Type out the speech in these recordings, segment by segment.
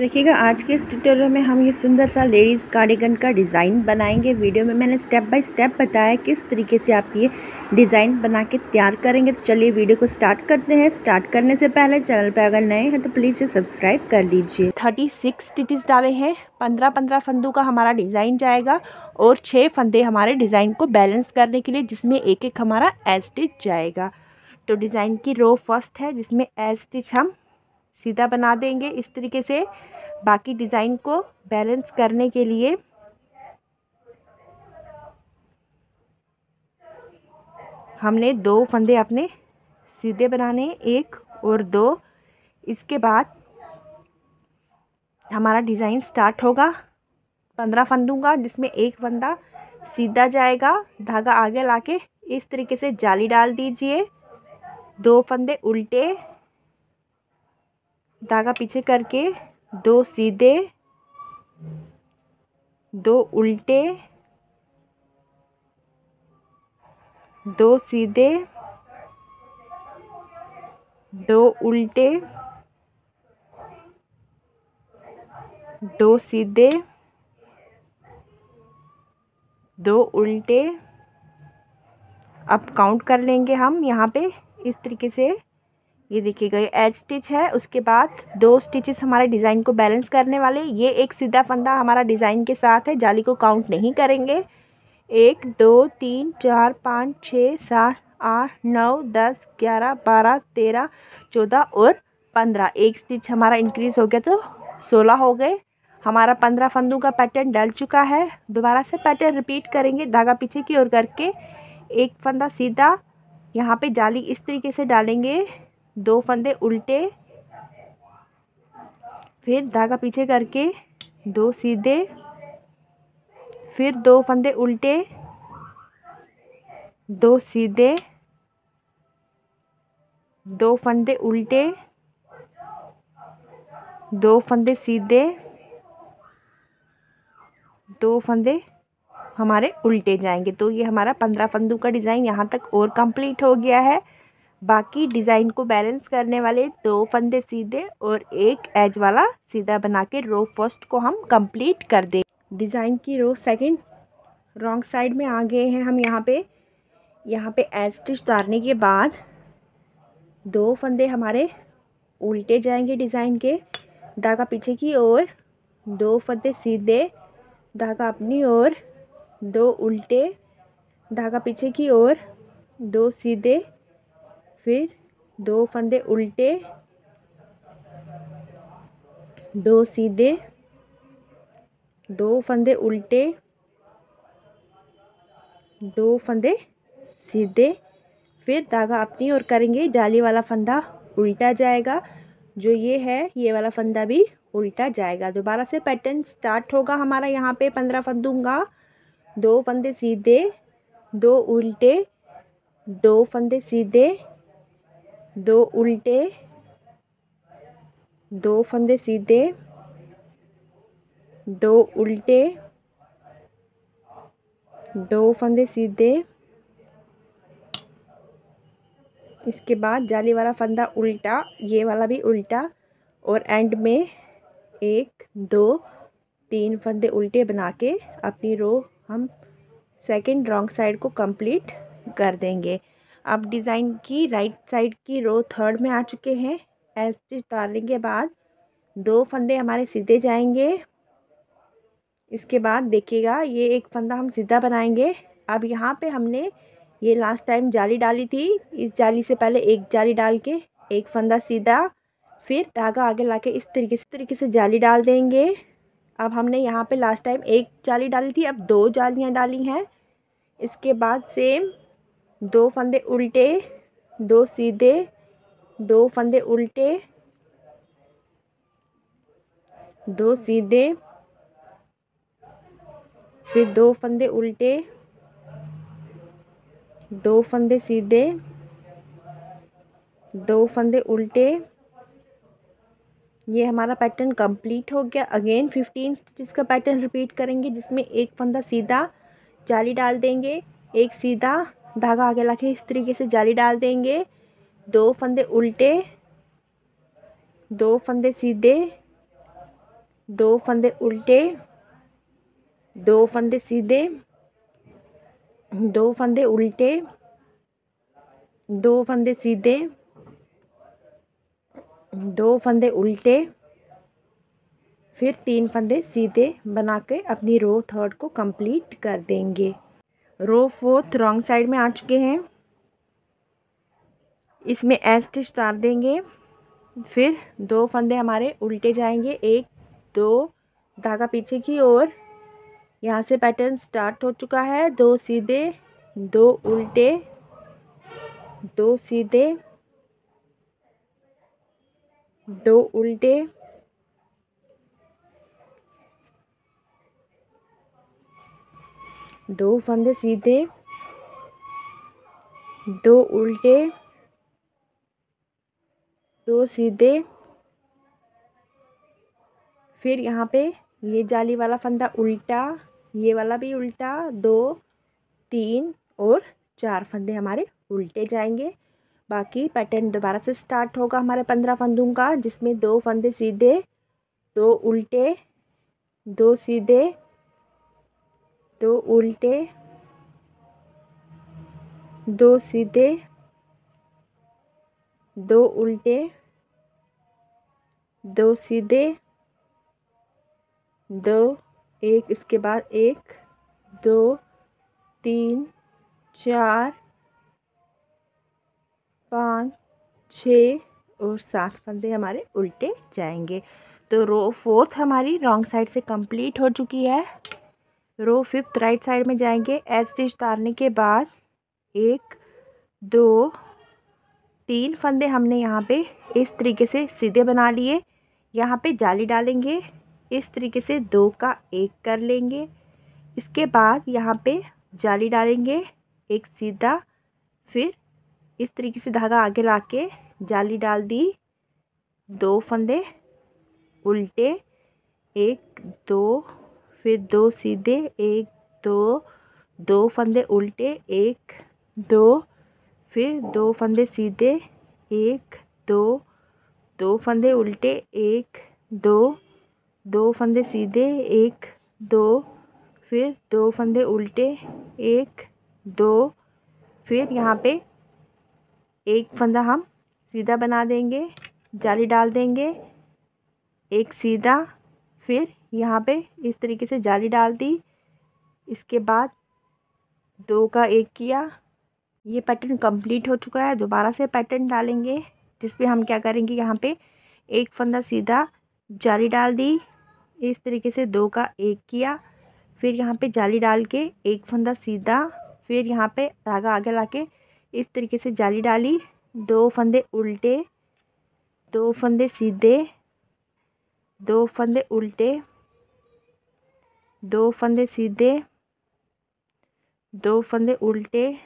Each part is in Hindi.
देखिएगा आज के इस ट्यूटोरियल में हम ये सुंदर सा लेडीज़ कार्डिगन का डिज़ाइन बनाएंगे। वीडियो में मैंने स्टेप बाय स्टेप बताया किस तरीके से आप ये डिज़ाइन बना के तैयार करेंगे। तो चलिए वीडियो को स्टार्ट करते हैं। स्टार्ट करने से पहले चैनल पर अगर नए हैं तो प्लीज़ इसे सब्सक्राइब कर लीजिए। 36 स्टिचेस डाले हैं, 15-15 फंदों का हमारा डिज़ाइन जाएगा और 6 फंदे हमारे डिज़ाइन को बैलेंस करने के लिए, जिसमें एक एक हमारा एज स्टिच जाएगा। तो डिज़ाइन की रो फर्स्ट है जिसमें एज स्टिच हम सीधा बना देंगे इस तरीके से। बाकी डिज़ाइन को बैलेंस करने के लिए हमने 2 फंदे अपने सीधे बनाने, 1 और 2। इसके बाद हमारा डिज़ाइन स्टार्ट होगा 15 फंदों का, जिसमें एक फंदा सीधा जाएगा। धागा आगे लाके इस तरीके से जाली डाल दीजिए। 2 फंदे उल्टे, धागा पीछे करके 2 सीधे, 2 उल्टे, 2 सीधे, 2 उल्टे, 2 सीधे, 2 उल्टे। अब काउंट कर लेंगे हम यहाँ पे इस तरीके से। ये देखिएगा ये एज स्टिच है। उसके बाद 2 स्टिचेस हमारे डिज़ाइन को बैलेंस करने वाले। ये एक सीधा फंदा हमारा डिज़ाइन के साथ है, जाली को काउंट नहीं करेंगे। 1 2 3 4 5 6 7 8 9 10 11 12 13 14 और 15। एक स्टिच हमारा इंक्रीज़ हो गया तो 16 हो गए। हमारा 15 फंदों का पैटर्न डल चुका है। दोबारा से पैटर्न रिपीट करेंगे। धागा पीछे की ओर करके एक फंदा सीधा, यहाँ पे जाली इस तरीके से डालेंगे। 2 फंदे उल्टे, फिर धागा पीछे करके 2 सीधे, फिर 2 फंदे उल्टे, 2 सीधे, 2 फंदे उल्टे, 2 फंदे सीधे, 2 फंदे हमारे उल्टे जाएंगे। तो ये हमारा 15 फंदों का डिज़ाइन यहाँ तक और कंप्लीट हो गया है। बाकी डिज़ाइन को बैलेंस करने वाले 2 फंदे सीधे और एक एज वाला सीधा बना के रो फर्स्ट को हम कंप्लीट कर दें। डिज़ाइन की रो सेकंड रॉन्ग साइड में आ गए हैं हम। यहाँ पे एज स्टिच उतारने के बाद 2 फंदे हमारे उल्टे जाएंगे डिज़ाइन के। धागा पीछे की ओर, 2 फंदे सीधे, धागा अपनी ओर, 2 उल्टे, धागा पीछे की ओर, 2 सीधे, फिर 2 फंदे उल्टे, 2 सीधे, 2 फंदे उल्टे, 2 फंदे सीधे, फिर धागा अपनी ओर करेंगे। जाली वाला फंदा उल्टा जाएगा, जो ये है ये वाला फंदा भी उल्टा जाएगा। दोबारा से पैटर्न स्टार्ट होगा हमारा। यहाँ पे 15 फंदों का 2 फंदे सीधे, 2 उल्टे, 2 फंदे सीधे, 2 उल्टे, 2 फंदे सीधे, 2 उल्टे, 2 फंदे सीधे। इसके बाद जाली वाला फंदा उल्टा, ये वाला भी उल्टा, और एंड में 1 2 3 फंदे उल्टे बना के अपनी रो हम सेकंड रॉन्ग साइड को कंप्लीट कर देंगे। अब डिज़ाइन की राइट साइड की रो थर्ड में आ चुके हैं। एज स्टिच उतारने के बाद 2 फंदे हमारे सीधे जाएंगे। इसके बाद देखिएगा ये एक फंदा हम सीधा बनाएंगे। अब यहाँ पे हमने ये लास्ट टाइम जाली डाली थी, इस जाली से पहले एक जाली डाल के एक फंदा सीधा, फिर धागा आगे लाके इस तरीके से जाली डाल देंगे। अब हमने यहाँ पे लास्ट टाइम एक जाली डाली थी, अब 2 जालियाँ डाली हैं। इसके बाद सेम 2 फंदे उल्टे, 2 सीधे, 2 फंदे उल्टे, 2 सीधे, फिर 2 फंदे उल्टे, 2 फंदे सीधे, 2 फंदे उल्टे। ये हमारा पैटर्न कंप्लीट हो गया। अगेन 15 स्टिचेस का पैटर्न रिपीट करेंगे, जिसमें एक फंदा सीधा, जाली डाल देंगे, एक सीधा, धागा आगे लाके इस तरीके से जाली डाल देंगे। 2 फंदे उल्टे, 2 फंदे सीधे, 2 फंदे उल्टे, 2 फंदे सीधे, 2 फंदे उल्टे, 2 फंदे सीधे, 2 फंदे उल्टे, फिर 3 फंदे सीधे बना के अपनी रो थर्ड को कंप्लीट कर देंगे। रो फोर्थ रॉन्ग साइड में आ चुके हैं। इसमें एज स्टिच डाल देंगे। फिर 2 फंदे हमारे उल्टे जाएंगे, 1 2, धागा पीछे की ओर। यहाँ से पैटर्न स्टार्ट हो चुका है। 2 सीधे, 2 उल्टे, 2 सीधे, 2 उल्टे, 2 फंदे सीधे, 2 उल्टे, 2 सीधे, फिर यहाँ पे ये जाली वाला फंदा उल्टा, ये वाला भी उल्टा, 2 3 और 4 फंदे हमारे उल्टे जाएंगे। बाकी पैटर्न दोबारा से स्टार्ट होगा हमारे 15 फंदों का, जिसमें 2 फंदे सीधे, 2 उल्टे, 2 सीधे, 2 उल्टे, 2 सीधे, 2 उल्टे, 2 सीधे, 2, 1 इसके बाद 1 2 3 4 5 6 और 7 फंदे हमारे उल्टे जाएंगे। तो रो फोर्थ हमारी रॉन्ग साइड से कंप्लीट हो चुकी है। रो फिफ्थ राइट साइड में जाएंगे। एज स्टिच डालने के बाद 1 2 3 फंदे हमने यहाँ पे इस तरीके से सीधे बना लिए। यहाँ पे जाली डालेंगे, इस तरीके से 2 का 1 कर लेंगे। इसके बाद यहाँ पे जाली डालेंगे, एक सीधा, फिर इस तरीके से धागा आगे लाके जाली डाल दी, 2 फंदे उल्टे, 1 2, फिर 2 सीधे, 1 2, 2 फंदे उल्टे, 1 2, फिर 2 फंदे सीधे, 1 2, 2 फंदे उल्टे, 1 2, 2 फंदे सीधे, 1 2, फिर 2 फंदे उल्टे, 1 2, फिर यहाँ पे एक फंदा हम सीधा बना देंगे, जाली डाल देंगे, एक सीधा, फिर यहाँ पे इस तरीके से जाली डाल दी। इसके बाद 2 का 1 किया। ये पैटर्न कंप्लीट हो चुका है। दोबारा से पैटर्न डालेंगे, जिसमें हम क्या करेंगे, यहाँ पे एक फंदा सीधा, जाली डाल दी, इस तरीके से 2 का 1 किया, फिर यहाँ पे जाली डाल के एक फंदा सीधा, फिर यहाँ पे धागा आगे लाके इस तरीके से जाली डाली, 2 फंदे उल्टे, 2 फंदे सीधे, 2 फंदे उल्टे, 2 फंदे सीधे, 2 फंदे उल्टे,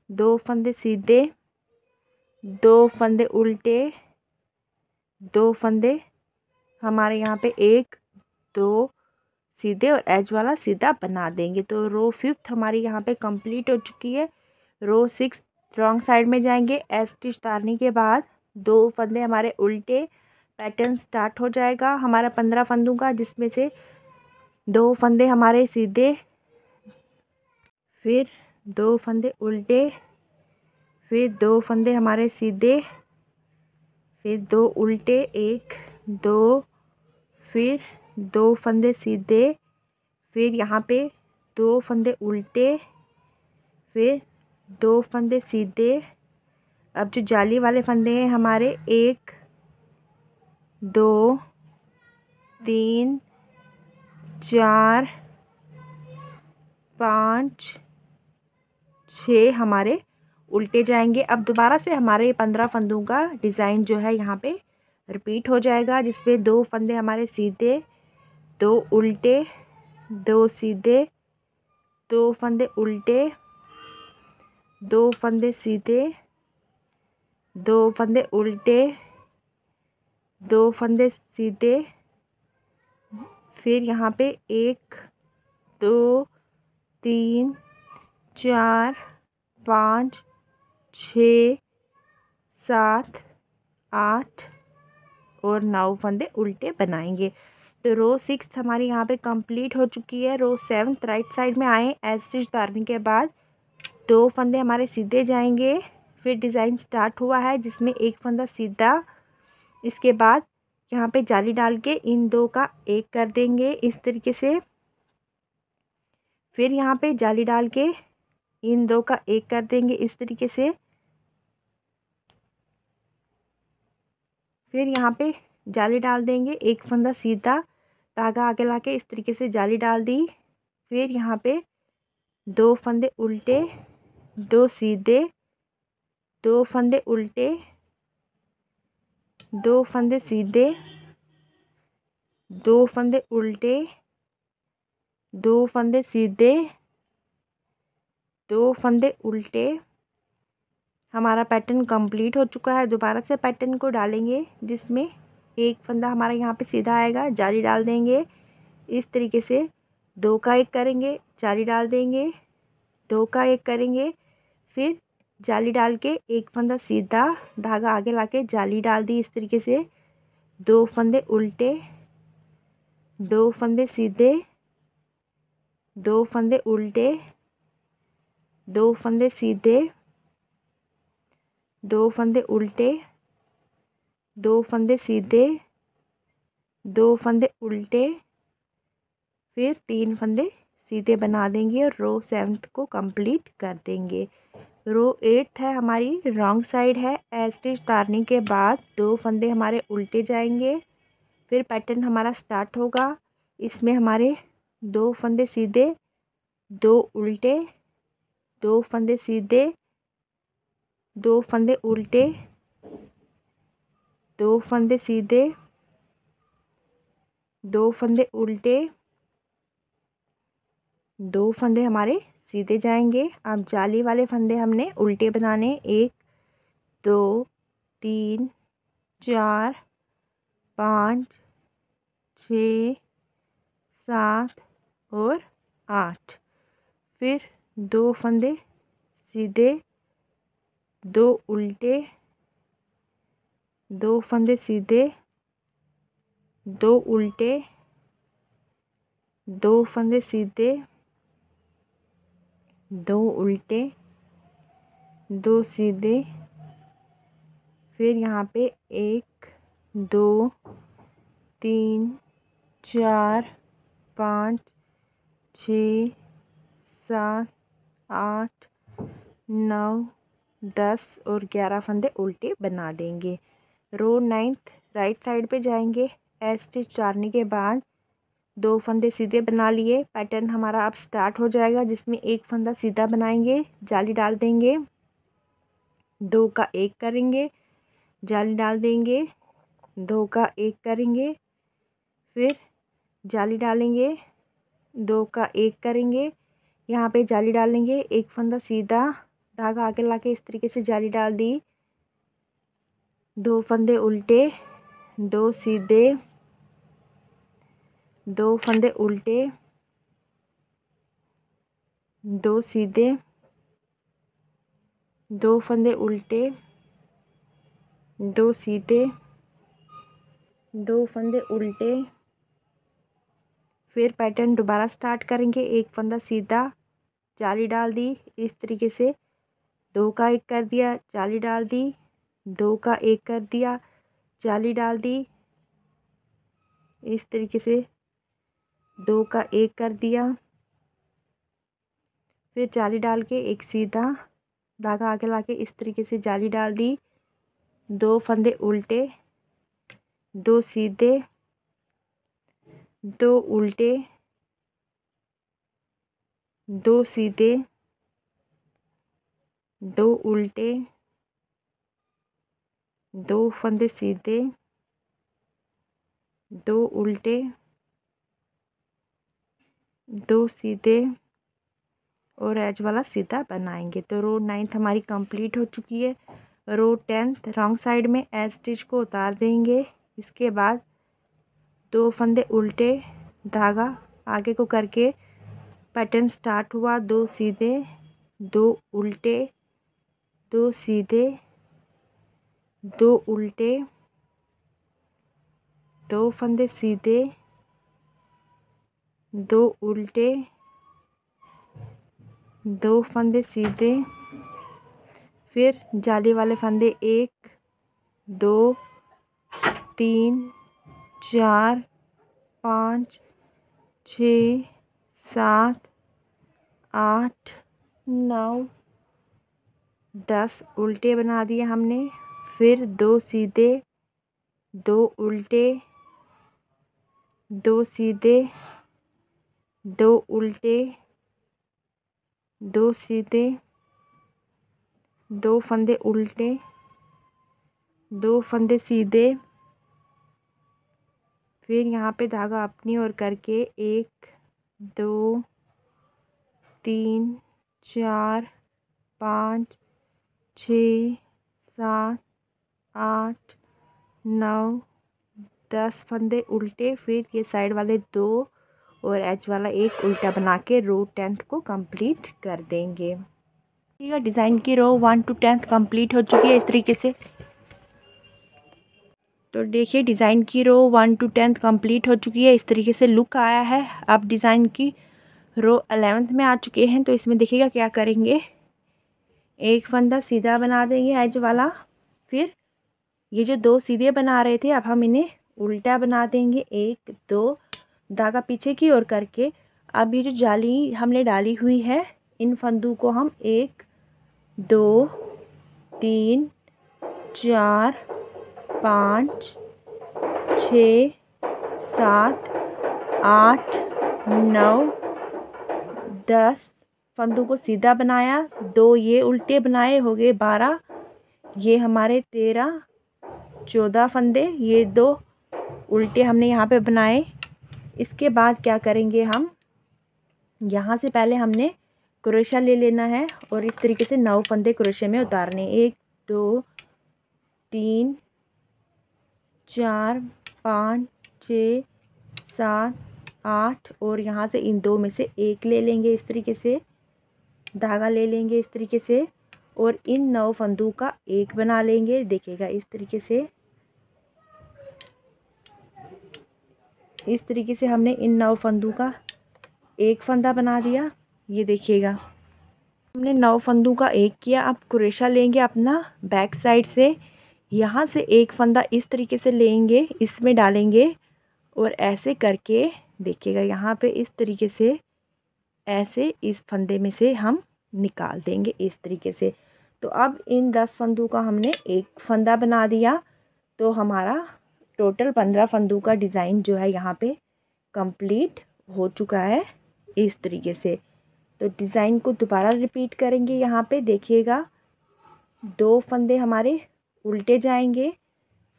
2 फंदे सीधे, 2 फंदे उल्टे, 2 फंदे हमारे यहाँ पे 1 2 सीधे और एज वाला सीधा बना देंगे। तो रो फिफ्थ हमारी यहाँ पे कंप्लीट हो चुकी है। रो सिक्स रॉन्ग साइड में जाएंगे। एज स्टिच उतारने के बाद 2 फंदे हमारे उल्टे, पैटर्न स्टार्ट हो जाएगा हमारा 15 फंदों का, जिसमें से 2 फंदे हमारे सीधे, फिर 2 फंदे उल्टे, फिर 2 फंदे हमारे सीधे, फिर 2 उल्टे, 1 2, फिर 2 फंदे सीधे, फिर यहाँ पे 2 फंदे उल्टे, फिर 2 फंदे सीधे। अब जो जाली वाले फंदे हैं हमारे 1 2 3 4 5 6 हमारे उल्टे जाएंगे। अब दोबारा से हमारे 15 फंदों का डिज़ाइन जो है यहाँ पे रिपीट हो जाएगा, जिसपे 2 फंदे हमारे सीधे, 2 उल्टे, 2 सीधे, 2 फंदे उल्टे, 2 फंदे सीधे, 2 फंदे उल्टे, 2 फंदे सीधे, फिर यहाँ पे 1 2 3 4 5 6 7 8 और 9 फंदे उल्टे बनाएंगे। तो रो 6 हमारी यहाँ पे कंप्लीट हो चुकी है। रो 7 राइट साइड में आए, एज स्टिच उतारने के बाद 2 फंदे हमारे सीधे जाएंगे। फिर डिज़ाइन स्टार्ट हुआ है जिसमें एक फंदा सीधा, इसके बाद यहाँ पे जाली डाल के इन 2 का एक कर देंगे इस तरीके से। फिर यहाँ पे जाली डाल के इन 2 का एक कर देंगे इस तरीके से। फिर यहाँ पे जाली डाल देंगे, एक फंदा सीधा, धागा आगे लाके इस तरीके से जाली डाल दी। फिर यहाँ पे 2 फंदे उल्टे, 2 सीधे, 2 फंदे उल्टे, 2 फंदे सीधे, 2 फंदे उल्टे, 2 फंदे सीधे, 2 फंदे उल्टे। हमारा पैटर्न कंप्लीट हो चुका है। दोबारा से पैटर्न को डालेंगे जिसमें एक फंदा हमारा यहाँ पे सीधा आएगा, जाली डाल देंगे इस तरीके से, 2 का एक करेंगे, जाली डाल देंगे, 2 का एक करेंगे, फिर जाली डाल के एक फंदा सीधा, धागा आगे लाके जाली डाल दी इस तरीके से, 2 फंदे उल्टे, 2 फंदे सीधे, 2 फंदे उल्टे, 2 फंदे सीधे, 2 फंदे उल्टे, 2 फंदे सीधे, 2 फंदे उल्टे, फिर 3 फंदे सीधे बना देंगे और रो 7 को कंप्लीट कर देंगे। रो 8 है हमारी, रॉन्ग साइड है। एज स्टिच उतारने के बाद 2 फंदे हमारे उल्टे जाएंगे। फिर पैटर्न हमारा स्टार्ट होगा। इसमें हमारे 2 फंदे सीधे, 2 उल्टे, 2 फंदे सीधे, 2 फंदे उल्टे, 2 फंदे सीधे, 2 फंदे उल्टे, 2 फंदे हमारे सीधे जाएंगे। अब जाली वाले फंदे हमने उल्टे बनाने, 1 2 3 4 5 6 7 और 8। फिर 2 फंदे सीधे, 2 उल्टे, 2 फंदे सीधे, 2 उल्टे, 2 फंदे सीधे, 2 उल्टे, 2 सीधे। फिर यहाँ पे 1 2 3 4 5 6 7 8 9 10 और 11 फंदे उल्टे बना देंगे। रो 9 राइट साइड पे जाएंगे। एज स्टिच उतारने के बाद 2 फंदे सीधे बना लिए। पैटर्न हमारा अब स्टार्ट हो जाएगा जिसमें एक फंदा सीधा बनाएंगे, जाली डाल देंगे, 2 का एक करेंगे, जाली डाल देंगे, 2 का एक करेंगे, फिर जाली डालेंगे, 2 का एक करेंगे, यहाँ पे जाली डालेंगे, एक फंदा सीधा, धागा आगे लाके इस तरीके से जाली डाल दी, 2 फंदे उल्टे, 2 सीधे, 2 फंदे उल्टे, 2 सीधे, 2 फंदे उल्टे, 2 सीधे, 2 फंदे उल्टे। फिर पैटर्न दोबारा स्टार्ट करेंगे। एक फंदा सीधा, जाली डाल दी इस तरीके से, 2 का एक कर दिया, जाली डाल दी, 2 का एक कर दिया, जाली डाल दी इस तरीके से, 2 का एक कर दिया, फिर जाली डाल के एक सीधा, धागा आगे लाके इस तरीके से जाली डाल दी, 2 फंदे उल्टे, 2 सीधे, 2 उल्टे, 2 सीधे, 2 उल्टे, 2 फंदे सीधे, 2 उल्टे, 2 सीधे और एज वाला सीधा बनाएंगे। तो रो 9 हमारी कंप्लीट हो चुकी है। रो 10 रॉन्ग साइड में एज स्टिच को उतार देंगे। इसके बाद 2 फंदे उल्टे, धागा आगे को करके पैटर्न स्टार्ट हुआ, 2 सीधे, 2 उल्टे, 2 सीधे, 2 उल्टे, 2 फंदे सीधे, 2 उल्टे, 2 फंदे सीधे, फिर जाली वाले फंदे 1 2 3 4 5 6 7 8 9 10 उल्टे बना दिए हमने। फिर 2 सीधे, 2 उल्टे, 2 सीधे, 2 उल्टे, 2 सीधे, 2 फंदे उल्टे, 2 फंदे सीधे, फिर यहाँ पे धागा अपनी ओर करके 1 2 3 4 5 6 7 8 9 10 फंदे उल्टे, फिर ये साइड वाले 2 और एज वाला 1 उल्टा बना के रो 10th को कंप्लीट कर देंगे। ठीक है, डिज़ाइन की रो 1 to 10th कंप्लीट हो चुकी है इस तरीके से। तो देखिए डिज़ाइन की रो 1 to 10th कंप्लीट हो चुकी है, इस तरीके से लुक आया है। अब डिज़ाइन की रो 11th में आ चुके हैं। तो इसमें देखिएगा क्या करेंगे, एक फंदा सीधा बना देंगे एज वाला, फिर ये जो 2 सीधे बना रहे थे अब हम इन्हें उल्टा बना देंगे। 1 2 धागा पीछे की ओर करके अब ये जो जाली हमने डाली हुई है इन फंदों को हम 1 2 3 4 5 6 7 8 9 10 फंदों को सीधा बनाया, 2 ये उल्टे बनाए, हो गए 12, ये हमारे 13 14 फंदे, ये 2 उल्टे हमने यहाँ पे बनाए। इसके बाद क्या करेंगे, हम यहाँ से पहले हमने क्रोशा ले लेना है और इस तरीके से 9 फंदे क्रोशे में उतारने। 1 2 3 4 5 6 7 8 और यहाँ से इन 2 में से 1 ले लेंगे, इस तरीके से धागा ले लेंगे इस तरीके से और इन 9 फंदों का 1 बना लेंगे। देखिएगा इस तरीके से, इस तरीके से हमने इन 9 फंदों का 1 फंदा बना दिया। ये देखिएगा हमने 9 फंदों का 1 किया। अब क्रोशा लेंगे अपना बैक साइड से, यहाँ से 1 फंदा इस तरीके से लेंगे, इसमें डालेंगे और ऐसे करके देखिएगा यहाँ पे इस तरीके से ऐसे इस फंदे में से हम निकाल देंगे इस तरीके से। तो अब इन 10 फंदों का हमने 1 फंदा बना दिया, तो हमारा टोटल 15 फंदों का डिज़ाइन जो है यहाँ पे कंप्लीट हो चुका है इस तरीके से। तो डिज़ाइन को दोबारा रिपीट करेंगे। यहाँ पे देखिएगा 2 फंदे हमारे उल्टे जाएंगे,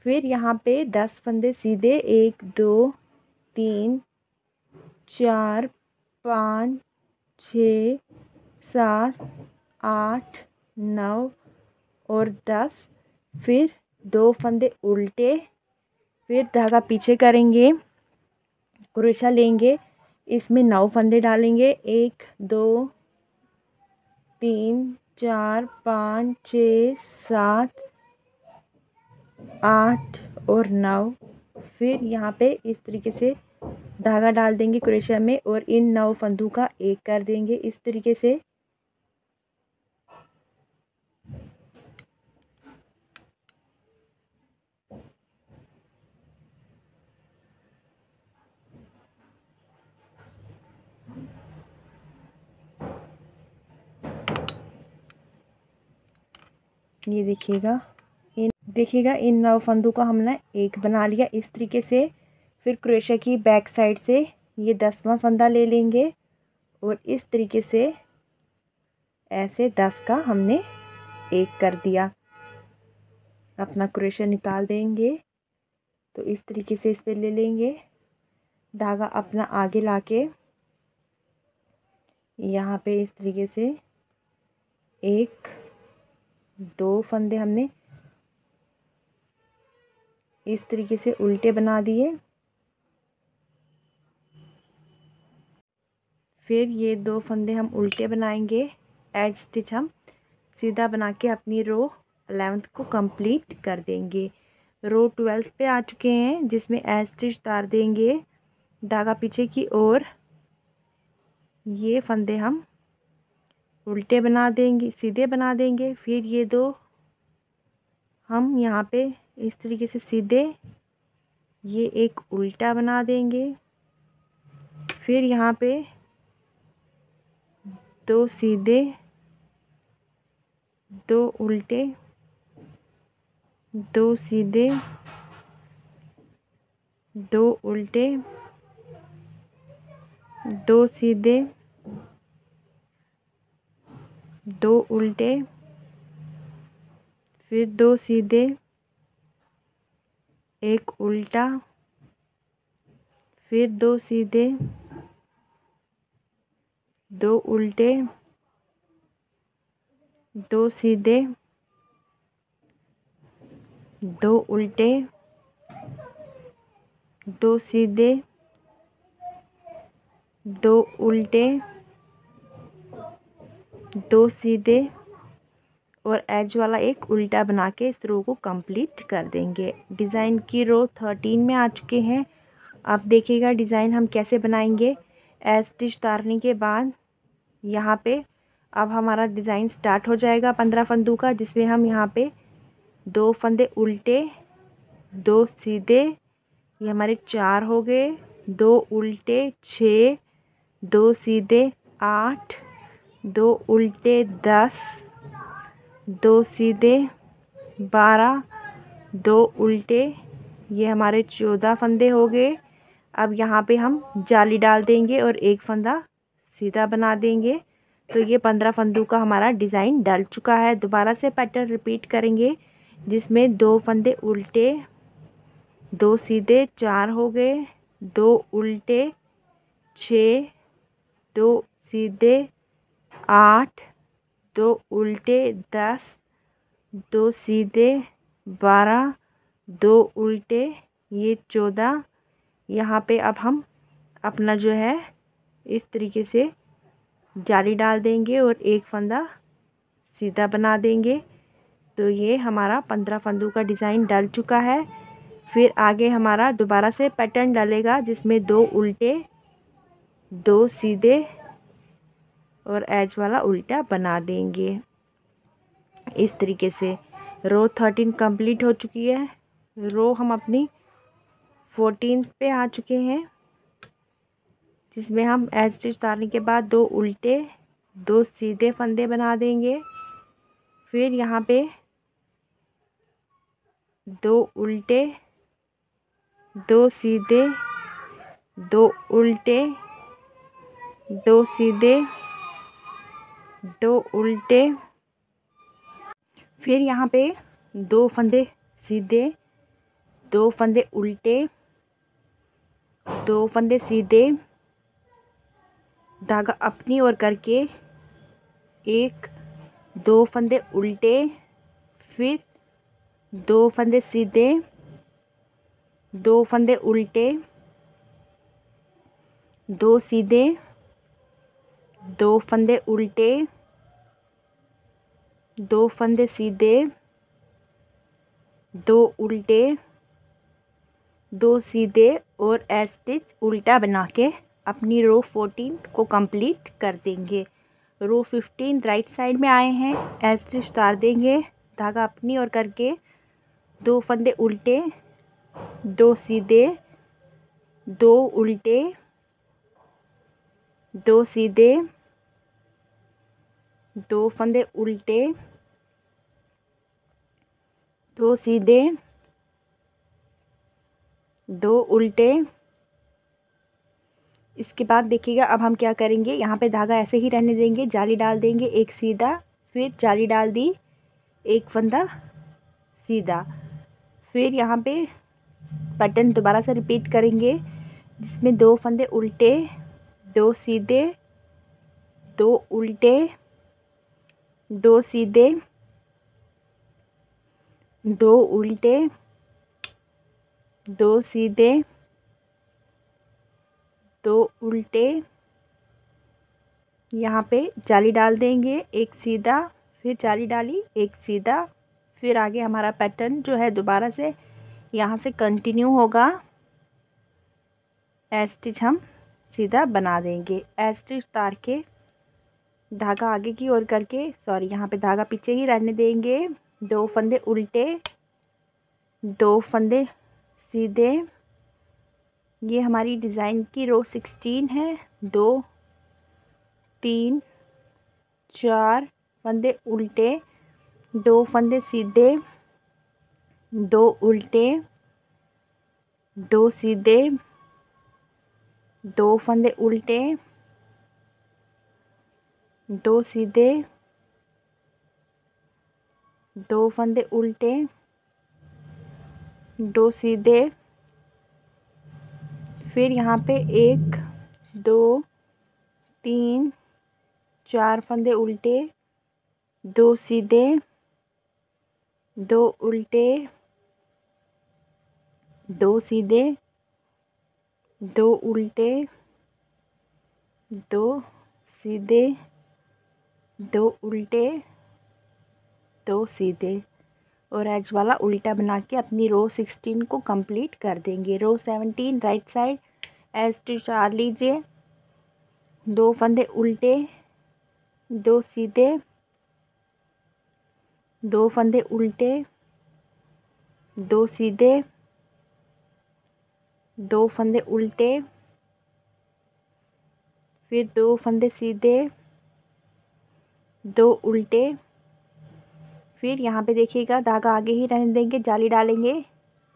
फिर यहाँ पे 10 फंदे सीधे, 1 2 3 4 5 6 7 8 9 और 10, फिर 2 फंदे उल्टे, फिर धागा पीछे करेंगे, क्रोशा लेंगे, इसमें 9 फंदे डालेंगे, 1 2 3 4 5 6 7 8 और 9, फिर यहाँ पे इस तरीके से धागा डाल देंगे क्रोशा में और इन 9 फंदों का 1 कर देंगे इस तरीके से। ये देखिएगा इन 9 फंदों का हमने 1 बना लिया इस तरीके से। फिर क्रोशा की बैक साइड से ये 10वां फंदा ले लेंगे और इस तरीके से ऐसे 10 का हमने 1 कर दिया। अपना क्रोशा निकाल देंगे, तो इस तरीके से इस पे ले लेंगे, धागा अपना आगे लाके यहाँ पे इस तरीके से 1 2 फंदे हमने इस तरीके से उल्टे बना दिए, फिर ये 2 फंदे हम उल्टे बनाएंगे, एज स्टिच हम सीधा बना के अपनी रो 11th को कंप्लीट कर देंगे। रो 12 पे आ चुके हैं, जिसमें एज स्टिच उतार देंगे, धागा पीछे की ओर। ये फंदे हम उल्टे बना देंगे, सीधे बना देंगे। फिर ये दो हम यहाँ पे इस तरीके से सीधे, ये एक उल्टा बना देंगे। फिर यहाँ पे दो सीधे, दो उल्टे, दो सीधे, दो उल्टे, दो सीधे, दो उल्टे, फिर दो सीधे, एक उल्टा, फिर दो सीधे, दो उल्टे, दो सीधे, दो उल्टे, दो सीधे, दो उल्टे, दो सीधे और एज वाला एक उल्टा बना के इस रो को कंप्लीट कर देंगे। डिज़ाइन की रो 13 में आ चुके हैं। अब देखिएगा डिज़ाइन हम कैसे बनाएंगे। एज स्टिच उतारने के बाद यहाँ पे अब हमारा डिज़ाइन स्टार्ट हो जाएगा 15 फंदों का, जिसमें हम यहाँ पे दो फंदे उल्टे, दो सीधे, ये हमारे 4 हो गए, दो उल्टे 6, दो सीधे 8, दो उल्टे 10, दो सीधे 12, दो उल्टे, ये हमारे 14 फंदे हो गए। अब यहाँ पे हम जाली डाल देंगे और एक फंदा सीधा बना देंगे। तो ये 15 फंदों का हमारा डिज़ाइन डल चुका है। दोबारा से पैटर्न रिपीट करेंगे, जिसमें दो फंदे उल्टे, दो सीधे 4 हो गए, दो उल्टे 6, दो सीधे 8, दो उल्टे 10, दो सीधे 12, दो उल्टे ये 14। यहाँ पे अब हम अपना जो है इस तरीके से जाली डाल देंगे और एक फंदा सीधा बना देंगे। तो ये हमारा 15 फंदों का डिज़ाइन डल चुका है। फिर आगे हमारा दोबारा से पैटर्न डलेगा, जिसमें दो उल्टे, दो सीधे और एज वाला उल्टा बना देंगे। इस तरीके से रो 13 कंप्लीट हो चुकी है। रो हम अपनी 14 पे आ चुके हैं, जिसमें हम एज स्टिच उतारने के बाद दो उल्टे, दो सीधे फंदे बना देंगे। फिर यहाँ पे दो उल्टे, दो सीधे, दो उल्टे, दो सीधे, दो उल्टे, फिर यहाँ पे दो फंदे सीधे, दो फंदे उल्टे, दो फंदे सीधे, धागा अपनी ओर करके एक, दो फंदे उल्टे, फिर दो फंदे सीधे, दो फंदे उल्टे, दो सीधे, दो फंदे उल्टे, दो फंदे सीधे, दो उल्टे, दो सीधे और एज स्टिच उल्टा बना के अपनी रो 14 को कंप्लीट कर देंगे। रो 15 राइट साइड में आए हैं, एज स्टिच उतार देंगे, धागा अपनी ओर करके दो फंदे उल्टे, दो सीधे, दो उल्टे, दो सीधे, दो फंदे उल्टे, दो सीधे, दो उल्टे। इसके बाद देखिएगा अब हम क्या करेंगे, यहाँ पे धागा ऐसे ही रहने देंगे, जाली डाल देंगे एक सीधा, फिर जाली डाल दी, एक फंदा सीधा। फिर यहाँ पे पैटर्न दोबारा से रिपीट करेंगे, जिसमें दो फंदे उल्टे, दो सीधे, दो उल्टे, दो सीधे, दो उल्टे, दो सीधे, दो उल्टे। यहाँ पे जाली डाल देंगे एक सीधा, फिर जाली डाली एक सीधा। फिर आगे हमारा पैटर्न जो है दोबारा से यहाँ से कंटिन्यू होगा, एज स्टिच हम सीधा बना देंगे। एज स्टिच उतार के धागा आगे की ओर करके, सॉरी यहाँ पे धागा पीछे ही रहने देंगे। 2 फंदे उल्टे, 2 फंदे सीधे। ये हमारी डिज़ाइन की रो 16 है। 2 3 4 फंदे उल्टे, 2 फंदे सीधे, 2 उल्टे, 2 सीधे, 2 फंदे उल्टे, 2 सीधे, 2 फंदे उल्टे, 2 सीधे। फिर यहाँ पे 1 2 3 4 फंदे उल्टे, 2 सीधे, 2 उल्टे, 2 सीधे, 2 उल्टे, 2 सीधे, 2 उल्टे, 2 सीधे। और एज वाला उल्टा बना के अपनी रो 16 को कंप्लीट कर देंगे। रो 17 राइट साइड एज स्टिच उतार लीजिए। 2 फंदे उल्टे, 2 सीधे, 2 फंदे उल्टे, 2 सीधे, 2 फंदे उल्टे, फिर 2 फंदे सीधे, 2 उल्टे। फिर यहाँ पे देखिएगा धागा आगे ही रहने देंगे, जाली डालेंगे,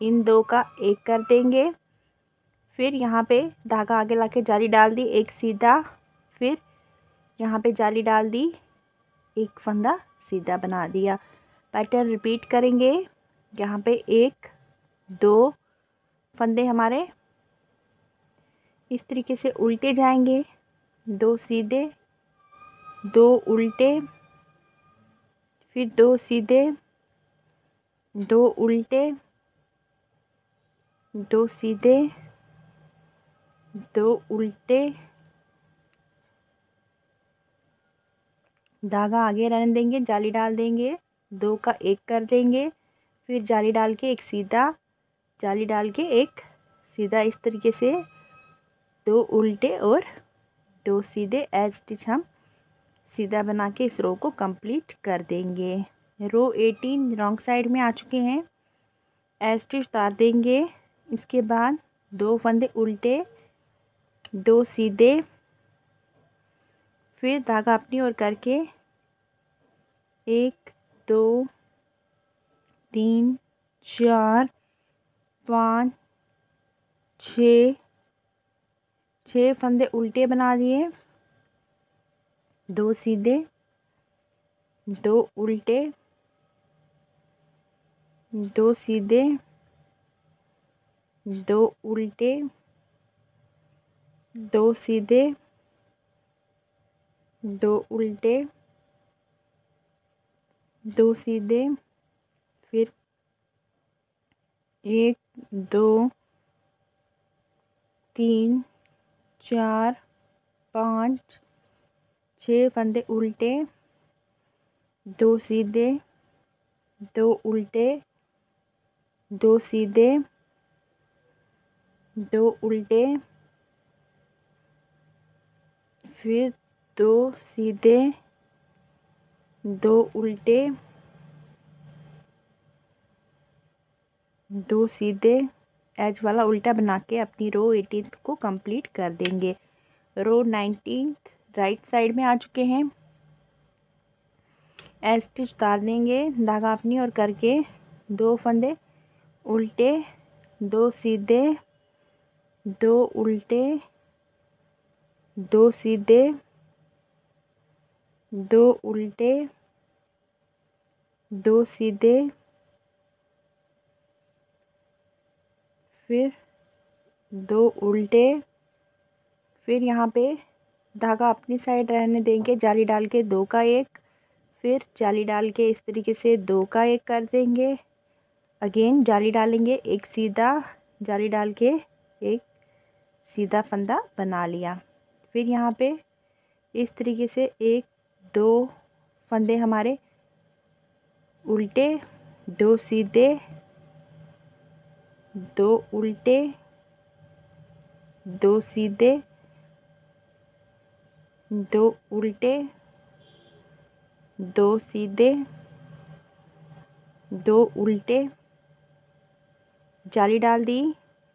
इन 2 का एक कर देंगे। फिर यहाँ पे धागा आगे लाके जाली डाल दी, एक सीधा, फिर यहाँ पे जाली डाल दी, एक फंदा सीधा बना दिया। पैटर्न रिपीट करेंगे। यहाँ पे 1 2 फंदे हमारे इस तरीके से उल्टे जाएंगे, 2 सीधे, 2 उल्टे, फिर 2 सीधे, 2 उल्टे, 2 सीधे, 2 उल्टे। धागा आगे रहने देंगे, जाली डाल देंगे, 2 का एक कर देंगे, फिर जाली डाल के एक सीधा, जाली डाल के एक सीधा, इस तरीके से 2 उल्टे और 2 सीधे एज स्टिच हम सीधा बना के इस रो को कंप्लीट कर देंगे। रो 18 रॉन्ग साइड में आ चुके हैं। एज स्टिच उतार देंगे। इसके बाद 2 फंदे उल्टे, 2 सीधे, फिर धागा अपनी ओर करके 1 2 3 4 5 6 फंदे उल्टे बना दिए, 2 सीधे, 2 उल्टे, 2 सीधे, 2 उल्टे, 2 सीधे, 2 उल्टे, 2 सीधे, फिर 1 2 3 4 5 6 फंदे उल्टे, 2 सीधे, 2 उल्टे, 2 सीधे, 2 उल्टे, फिर 2 सीधे, 2 उल्टे, 2 सीधे एज वाला उल्टा बना के अपनी रो 18 को कंप्लीट कर देंगे। रो 19 राइट साइड में आ चुके हैं। एज स्टिच उतार देंगे, धागा अपनी ओर करके 2 फंदे उल्टे, 2 सीधे, 2 उल्टे, 2 सीधे, 2 उल्टे, 2 सीधे, फिर 2 उल्टे। फिर यहाँ पे धागा अपनी साइड रहने देंगे, जाली डाल के 2 का एक, फिर जाली डाल के इस तरीके से 2 का एक कर देंगे। अगेन जाली डालेंगे, एक सीधा, जाली डाल के एक सीधा फंदा बना लिया। फिर यहाँ पे इस तरीके से 1 2 फंदे हमारे उल्टे, 2 सीधे, दो उल्टे, दो सीधे, दो उल्टे, दो सीधे, दो उल्टे, जाली डाल दी,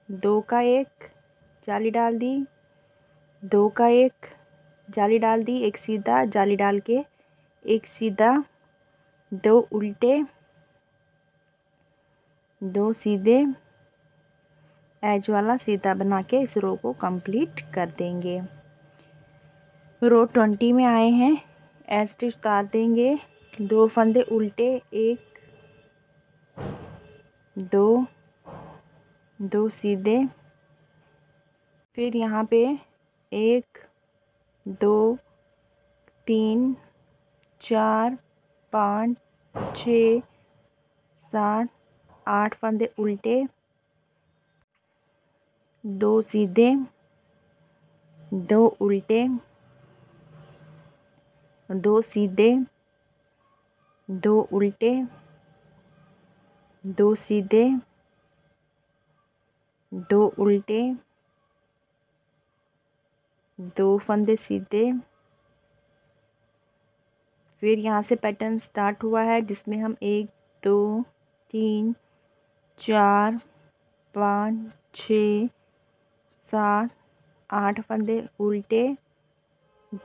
दो का एक, जाली डाल दी, दो का एक, जाली डाल दी, एक सीधा, जाली डाल के एक सीधा, दो उल्टे, दो सीधे, एज वाला सीधा बना के इस रो को कंप्लीट कर देंगे। रो 20 में आए हैं, एज स्टिच उतार देंगे, दो फंदे उल्टे, एक, दो, दो सीधे, फिर यहाँ पे एक, दो, तीन, चार, पाँच, छः, सात, आठ फंदे उल्टे, दो सीधे, दो उल्टे, दो सीधे, दो उल्टे, दो सीधे, दो उल्टे, दो फंदे सीधे। फिर यहाँ से पैटर्न स्टार्ट हुआ है जिसमें हम एक, दो, तीन, चार, पाँच, छः, सात, आठ फंदे उल्टे,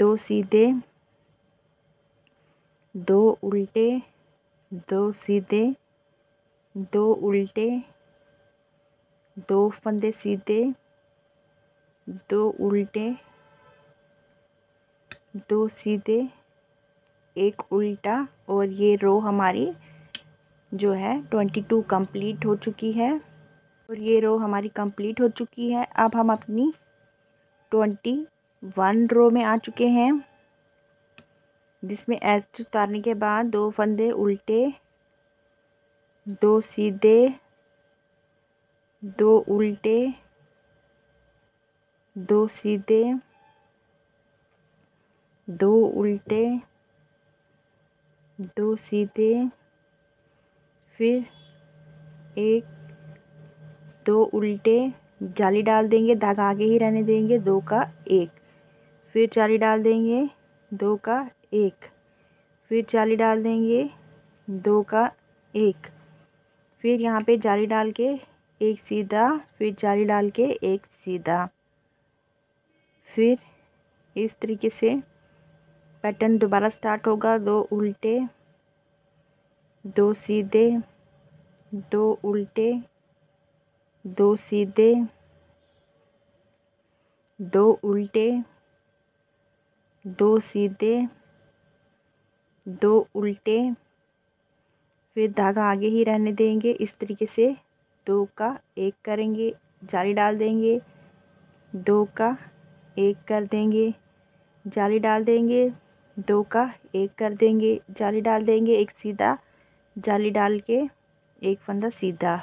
दो सीधे, दो उल्टे, दो सीधे, दो उल्टे, दो फंदे सीधे, दो उल्टे, दो सीधे, एक उल्टा, और ये रो हमारी जो है 22 कंप्लीट हो चुकी है। और ये रो हमारी कंप्लीट हो चुकी है। अब हम अपनी 21 रो में आ चुके हैं जिसमें एज उतारने के बाद दो फंदे उल्टे, दो सीधे, दो उल्टे, दो सीधे, दो उल्टे, दो सीधे, फिर एक, दो उल्टे, जाली डाल देंगे, धागा आगे ही रहने देंगे, दो का एक, फिर जाली डाल देंगे, दो का एक, फिर जाली डाल देंगे, दो का एक, फिर यहाँ पे जाली डाल के एक सीधा, फिर जाली डाल के एक सीधा। फिर इस तरीके से पैटर्न दोबारा स्टार्ट होगा। दो उल्टे, दो सीधे, दो उल्टे, दो सीधे, दो उल्टे, दो सीधे, दो उल्टे, फिर धागा आगे ही रहने देंगे। इस तरीके से दो का एक करेंगे, जाली डाल देंगे, दो का एक कर देंगे, जाली डाल देंगे, दो का एक कर देंगे, जाली डाल देंगे, एक सीधा, जाली डाल के एक फंदा सीधा,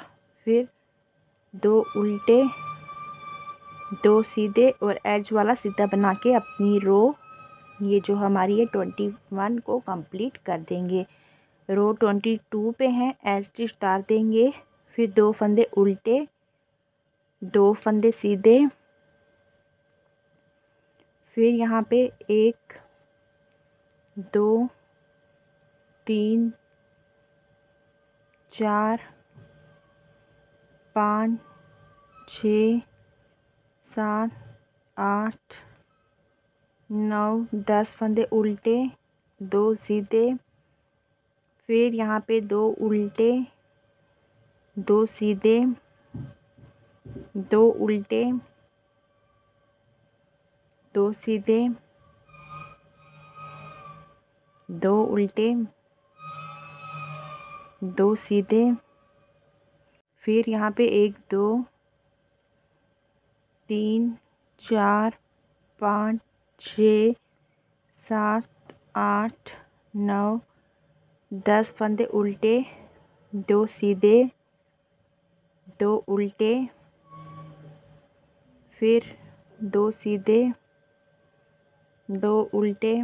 फिर दो उल्टे, दो सीधे और एज वाला सीधा बना के अपनी रो ये जो हमारी है 21 को कंप्लीट कर देंगे। रो 22 पे हैं, एज स्टिच उतार देंगे, फिर दो फंदे उल्टे, दो फंदे सीधे, फिर यहाँ पे एक, दो, तीन, चार, पाँच, छः, सात, आठ, 9, 10 फंदे उल्टे, दो सीधे, फिर यहाँ पे दो उल्टे, दो सीधे, दो उल्टे, दो सीधे, दो उल्टे, दो सीधे, फिर यहाँ पे एक, दो, तीन, चार, पाँच, छः, सात, आठ, 9, 10 फंदे उल्टे, दो सीधे, दो उल्टे, फिर दो सीधे, दो उल्टे,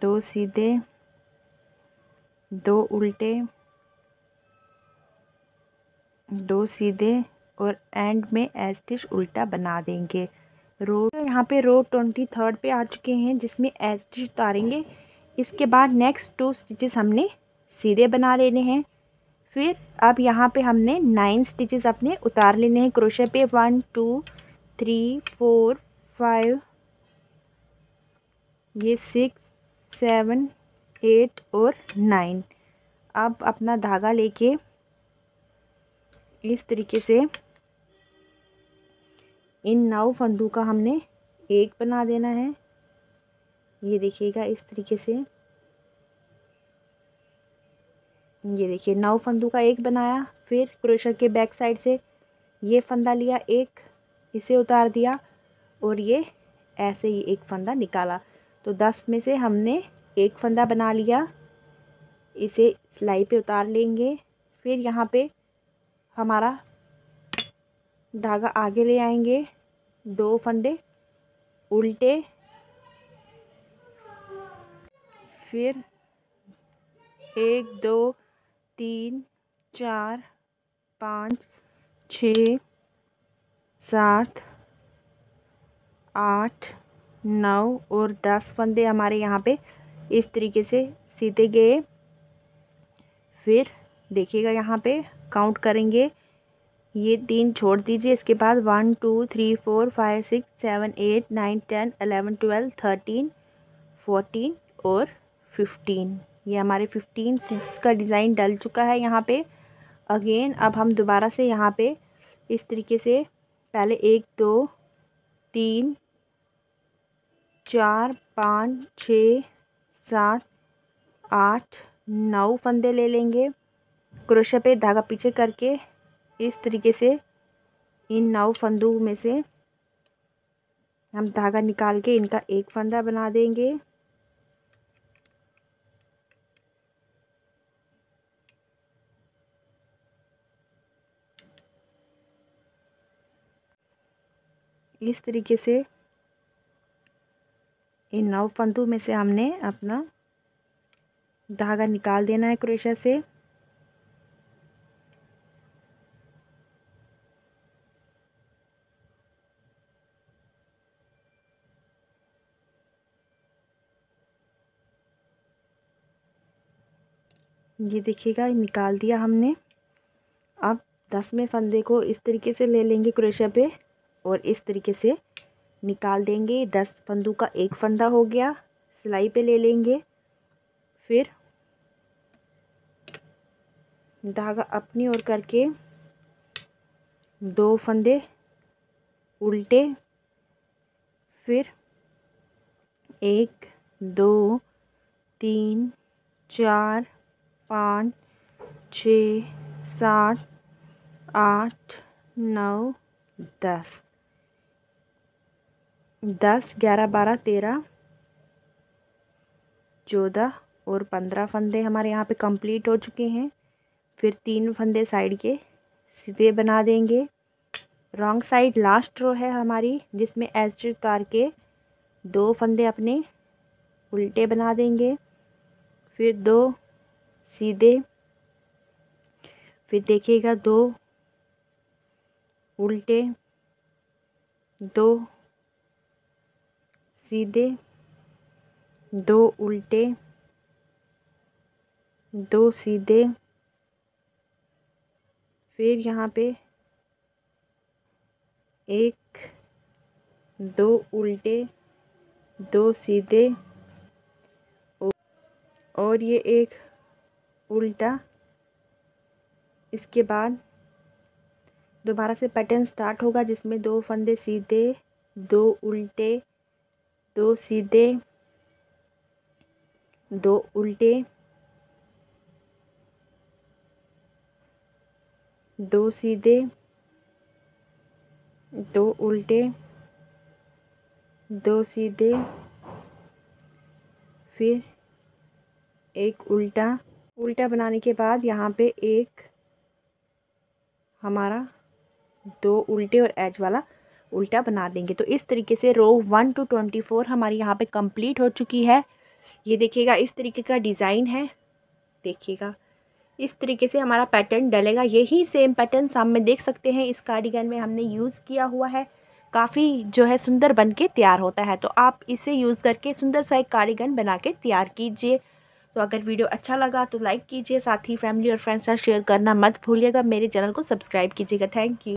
दो सीधे, दो उल्टे, दो सीधे और एंड में एज स्टिच उल्टा बना देंगे। रो यहाँ पे रो 23 पे आ चुके हैं, जिसमें एज स्टिच उतारेंगे। इसके बाद नेक्स्ट 2 स्टिचेस हमने सीधे बना लेने हैं। फिर अब यहाँ पे हमने 9 स्टिचेस अपने उतार लेने हैं क्रोशे पे। 1 2 3 4 5, ये 6 7 8 और 9। अब अपना धागा लेके इस तरीके से इन 9 फंदों का हमने एक बना देना है। ये देखिएगा इस तरीके से, ये देखिए 9 फंदों का एक बनाया। फिर क्रोशे के बैक साइड से ये फंदा लिया, एक इसे उतार दिया और ये ऐसे ही एक फंदा निकाला। तो 10 में से हमने एक फंदा बना लिया, इसे सिलाई पे उतार लेंगे। फिर यहाँ पे हमारा धागा आगे ले आएंगे, 2 फंदे उल्टे, फिर 1 2 3 4 5 6 7 8 9 और 10 फंदे हमारे यहाँ पे इस तरीके से सीधे गए। फिर देखिएगा यहाँ पे काउंट करेंगे, ये 3 छोड़ दीजिए। इसके बाद 1 2 3 4 5 6 7 8 9 10 11 12 13 14 और 15। ये हमारे 15 स्टिच का डिज़ाइन डल चुका है यहाँ पे। अगेन अब हम दोबारा से यहाँ पे इस तरीके से पहले 1 2 3 4 5 6 7 8 9 फंदे ले लेंगे। क्रोशे पे धागा पीछे करके इस तरीके से इन 9 फंदों में से हम धागा निकाल के इनका एक फंदा बना देंगे। इस तरीके से इन 9 फंदों में से हमने अपना धागा निकाल देना है क्रोशे से। ये देखिएगा निकाल दिया हमने। अब 10वें फंदे को इस तरीके से ले लेंगे क्रोशे पे और इस तरीके से निकाल देंगे। 10 फंदों का एक फंदा हो गया, सिलाई पे ले लेंगे। फिर धागा अपनी ओर करके 2 फंदे उल्टे, फिर 1 2 3 4 5 6 7 8 9 10 10 11 12 13 14 और 15 फंदे हमारे यहाँ पे कंप्लीट हो चुके हैं। फिर 3 फंदे साइड के सीधे बना देंगे। रॉन्ग साइड लास्ट रो है हमारी, जिसमें एज स्टिच उतार के 2 फंदे अपने उल्टे बना देंगे, फिर 2 सीधे, फिर देखिएगा 2 उल्टे, 2 सीधे, 2 उल्टे, 2 सीधे, फिर यहाँ पे 1 2 उल्टे, 2 सीधे और ये एक उल्टा। इसके बाद दोबारा से पैटर्न स्टार्ट होगा, जिसमें 2 फंदे सीधे, 2 उल्टे, 2 सीधे, 2 उल्टे, 2 सीधे, 2 उल्टे, 2 सीधे, फिर एक उल्टा। उल्टा बनाने के बाद यहाँ पे एक हमारा 2 उल्टे और एज वाला उल्टा बना देंगे। तो इस तरीके से रो 1 to 24 हमारी यहाँ पे कंप्लीट हो चुकी है। ये देखिएगा इस तरीके का डिज़ाइन है, देखिएगा इस तरीके से हमारा पैटर्न डलेगा। यही सेम पैटर्न सामने देख सकते हैं इस कार्डिगन में हमने यूज़ किया हुआ है। काफ़ी जो है सुंदर बन के तैयार होता है। तो आप इसे यूज़ करके सुंदर सा एक कार्डिगन बना के तैयार कीजिए। तो अगर वीडियो अच्छा लगा तो लाइक कीजिए, साथ ही फैमिली और फ्रेंड्स के साथ शेयर करना मत भूलिएगा। मेरे चैनल को सब्सक्राइब कीजिएगा। Thank you.